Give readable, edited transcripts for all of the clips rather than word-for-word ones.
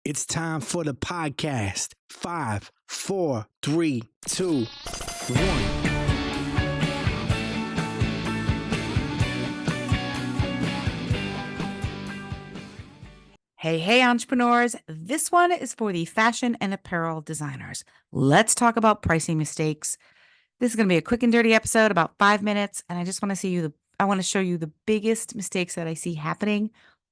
It's time for the podcast. 5, 4, 3, 2, 1. Hey, entrepreneurs. This one is for the fashion and apparel designers. Let's talk about pricing mistakes. This is going to be a quick and dirty episode, about 5 minutes. And I just want to I want to show you the biggest mistakes that I see happening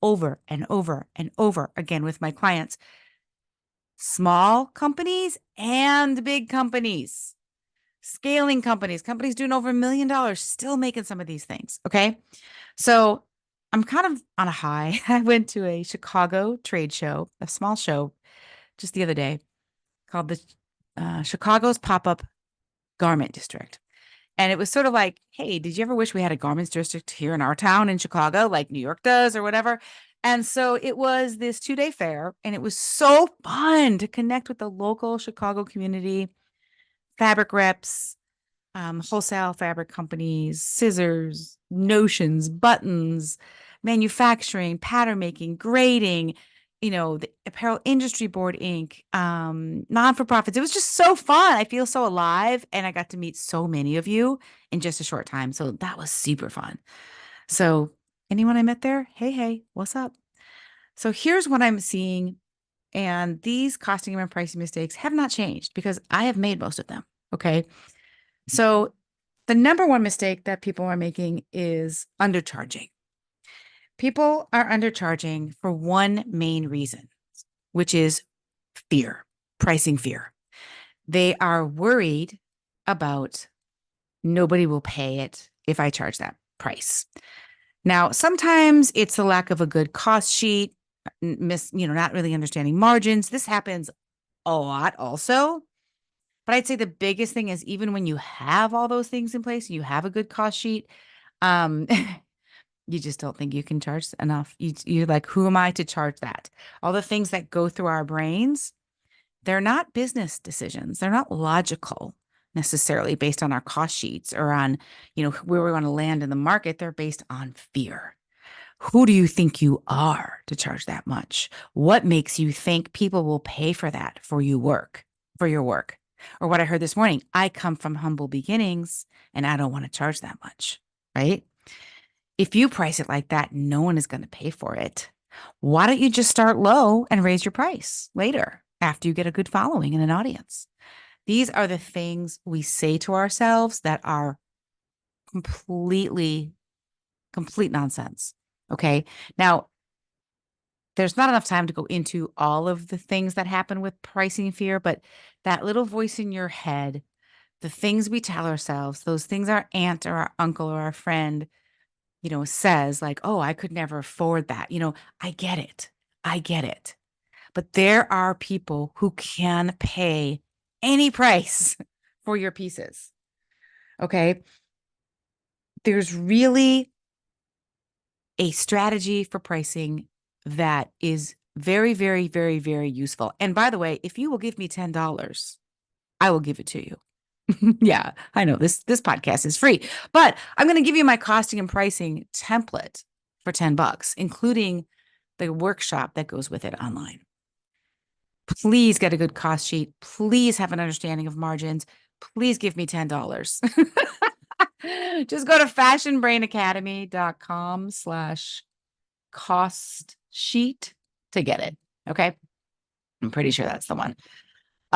over and over and over again with my clients. Small companies and big companies, scaling companies doing over $1 million, still making some of these things. Okay. So I'm kind of on a high. I went to a Chicago trade show, a small show just the other day called the Chicago's Pop-Up Garment District. And it was sort of like, hey, did you ever wish we had a garments district here in our town in Chicago, like New York does or whatever? And so it was this 2-day fair, and it was so fun to connect with the local Chicago community, fabric reps, wholesale fabric companies, scissors, notions, buttons, manufacturing, pattern making, grading, the Apparel Industry Board Inc., non-for-profits. It was just so fun. I feel so alive, and I got to meet so many of you in just a short time. So that was super fun. So anyone I met there, hey, what's up? So here's what I'm seeing. And these costing and pricing mistakes have not changed because I have made most of them. Okay. So the number one mistake that people are making is undercharging. People are undercharging for one main reason, which is fear, pricing fear. They are worried about nobody will pay it if I charge that price. Now, sometimes it's the lack of a good cost sheet, not really understanding margins. This happens a lot also. But I'd say the biggest thing is even when you have all those things in place, you have a good cost sheet, um, you just don't think you can charge enough. You're like, who am I to charge that? All the things that go through our brains, they're not business decisions. They're not logical necessarily based on our cost sheets or on, where we want to land in the market. They're based on fear. Who do you think you are to charge that much? What makes you think people will pay for that for your work? Or what I heard this morning, I come from humble beginnings and I don't want to charge that much, right? If you price it like that, no one is going to pay for it. Why don't you just start low and raise your price later after you get a good following and an audience? These are the things we say to ourselves that are complete nonsense. Okay. Now, there's not enough time to go into all of the things that happen with pricing fear, but that little voice in your head, the things we tell ourselves, those things our aunt or our uncle or our friend, says like, oh, I could never afford that. I get it. I get it. But there are people who can pay any price for your pieces. Okay. There's really a strategy for pricing that is very, very, very, very useful. And by the way, if you will give me $10, I will give it to you. Yeah, I know this podcast is free, but I'm going to give you my costing and pricing template for $10, including the workshop that goes with it online. Please get a good cost sheet. Please have an understanding of margins. Please give me $10. Just go to fashionbrainacademy.com/cost sheet to get it. Okay. I'm pretty sure that's the one.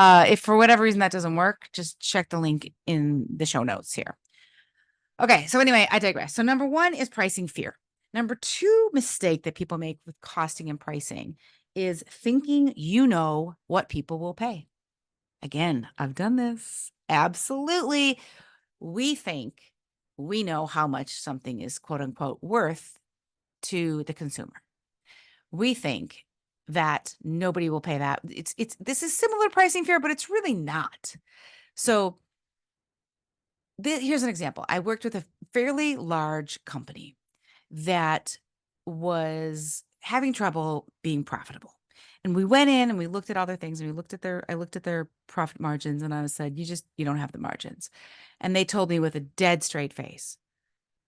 If for whatever reason that doesn't work, just check the link in the show notes here. Okay. So anyway, I digress. So number one is pricing fear. Number two mistake that people make with costing and pricing is thinking what people will pay. Again, I've done this. Absolutely. We think we know how much something is quote unquote worth to the consumer. We think that nobody will pay that. This is similar pricing fear, but it's really not. So here's an example. I worked with a fairly large company that was having trouble being profitable. And we went in and we looked at all their things and I looked at their profit margins and I said, you don't have the margins. And they told me with a dead straight face,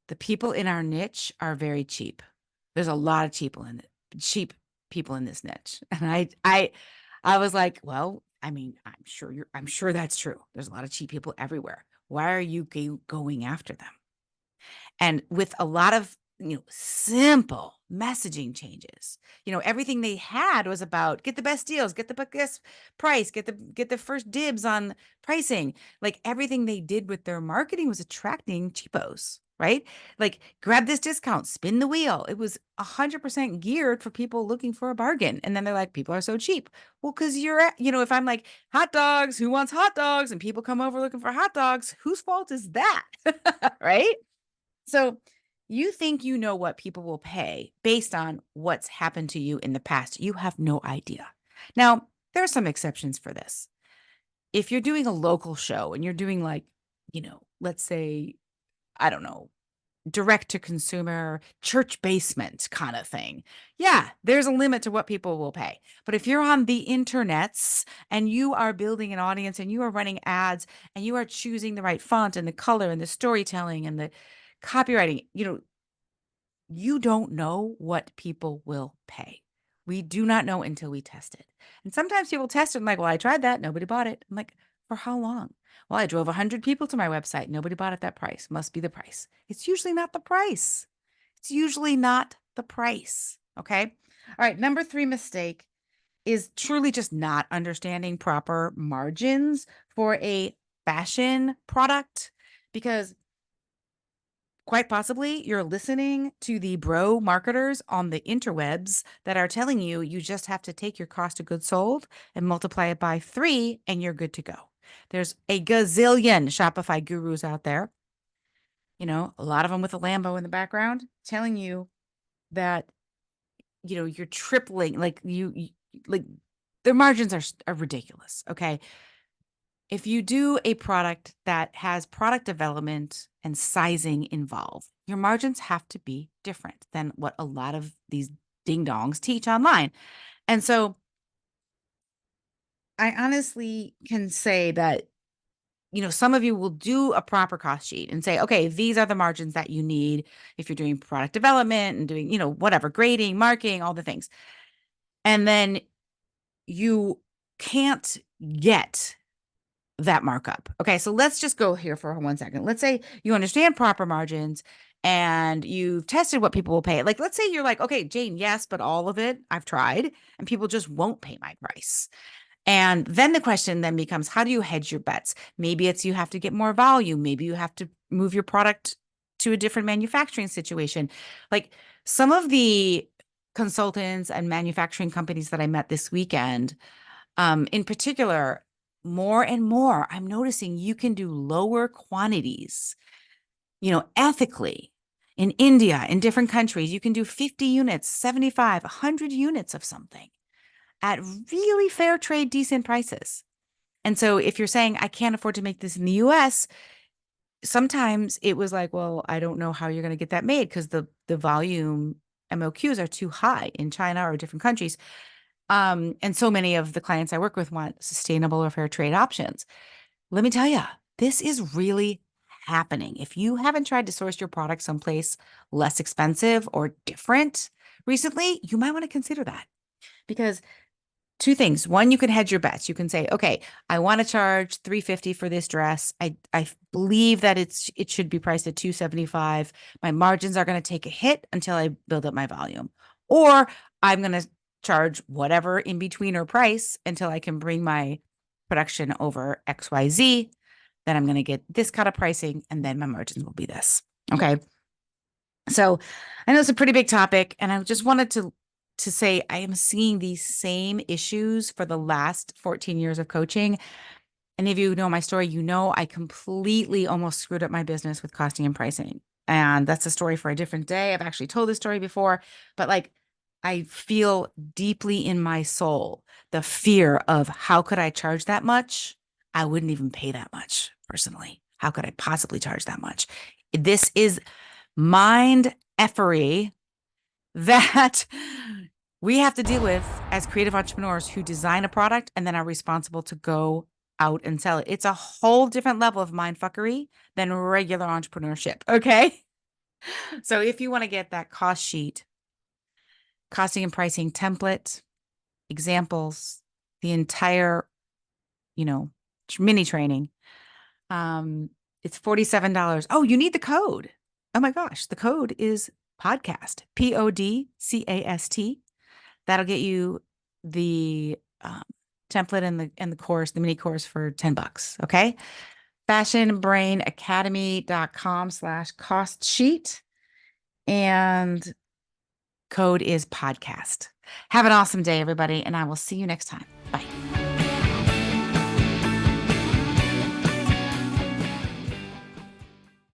the people in our niche are very cheap. There's a lot of cheap people in this niche. And I was like, well, I mean, I'm sure that's true. There's a lot of cheap people everywhere. Why are you going after them? And with a lot of, simple messaging changes, everything they had was about get the best deals, get the best price, get the first dibs on pricing. Like everything they did with their marketing was attracting cheapos, right? Like grab this discount, spin the wheel. It was 100% geared for people looking for a bargain. And then they're like, people are so cheap. Well, because if I'm like hot dogs, who wants hot dogs? And people come over looking for hot dogs, whose fault is that? Right? So you think you know what people will pay based on what's happened to you in the past. You have no idea. Now, there are some exceptions for this. If you're doing a local show and you're doing like, let's say, I don't know, direct to consumer church basement kind of thing. Yeah, there's a limit to what people will pay. But if you're on the internets and you are building an audience and you are running ads and you are choosing the right font and the color and the storytelling and the copywriting, you don't know what people will pay. We do not know until we test it. And sometimes people test it and like, well, I tried that. Nobody bought it. I'm like, for how long? Well, I drove 100 people to my website. Nobody bought at that price. Must be the price. It's usually not the price. It's usually not the price. Okay. All right. Number 3 mistake is truly just not understanding proper margins for a fashion product, because quite possibly, you're listening to the bro marketers on the interwebs that are telling you you just have to take your cost of goods sold and multiply it by 3 and you're good to go. There's a gazillion Shopify gurus out there, a lot of them with a Lambo in the background telling you that, you're tripling, like like their margins are ridiculous. Okay. If you do a product that has product development and sizing involved, your margins have to be different than what a lot of these ding dongs teach online. And so I honestly can say that, some of you will do a proper cost sheet and say, okay, these are the margins that you need if you're doing product development and doing, whatever, grading, marking, all the things. And then you can't get that markup. Okay, so let's just go here for 1 second. Let's say you understand proper margins and you've tested what people will pay. Like, let's say you're like, okay, Jane, yes, but all of it I've tried and people just won't pay my price. And then the question then becomes, how do you hedge your bets? Maybe it's you have to get more volume. Maybe you have to move your product to a different manufacturing situation. Like some of the consultants and manufacturing companies that I met this weekend, in particular, more and more, I'm noticing you can do lower quantities, ethically. In India, in different countries, you can do 50 units, 75, 100 units of something at really fair trade, decent prices. And so if you're saying, I can't afford to make this in the US, sometimes it was like, well, I don't know how you're going to get that made because the volume MOQs are too high in China or different countries. And so many of the clients I work with want sustainable or fair trade options. Let me tell you, this is really happening. If you haven't tried to source your product someplace less expensive or different recently, you might want to consider that, because 2 things. One, you can hedge your bets. You can say, okay, I want to charge $350 for this dress. I believe that it should be priced at $275. My margins are going to take a hit until I build up my volume. Or I'm going to charge whatever in between or price until I can bring my production over XYZ. Then I'm going to get this kind of pricing and then my margins will be this. Okay. So I know it's a pretty big topic, and I just wanted to say I am seeing these same issues for the last 14 years of coaching. Any of you know my story, I completely almost screwed up my business with costing and pricing. And that's a story for a different day. I've actually told this story before, but like I feel deeply in my soul the fear of how could I charge that much? I wouldn't even pay that much personally. How could I possibly charge that much? This is mind effery that we have to deal with as creative entrepreneurs who design a product and then are responsible to go out and sell it. It's a whole different level of mind fuckery than regular entrepreneurship. Okay. So if you want to get that cost sheet, costing and pricing template, examples, the entire, mini training. It's $47. Oh, you need the code. Oh my gosh. The code is podcast, PODCAST. That'll get you the template and the course, the mini course for $10. Okay. fashionbrainacademy.com/cost sheet. And code is podcast. Have an awesome day, everybody. And I will see you next time. Bye.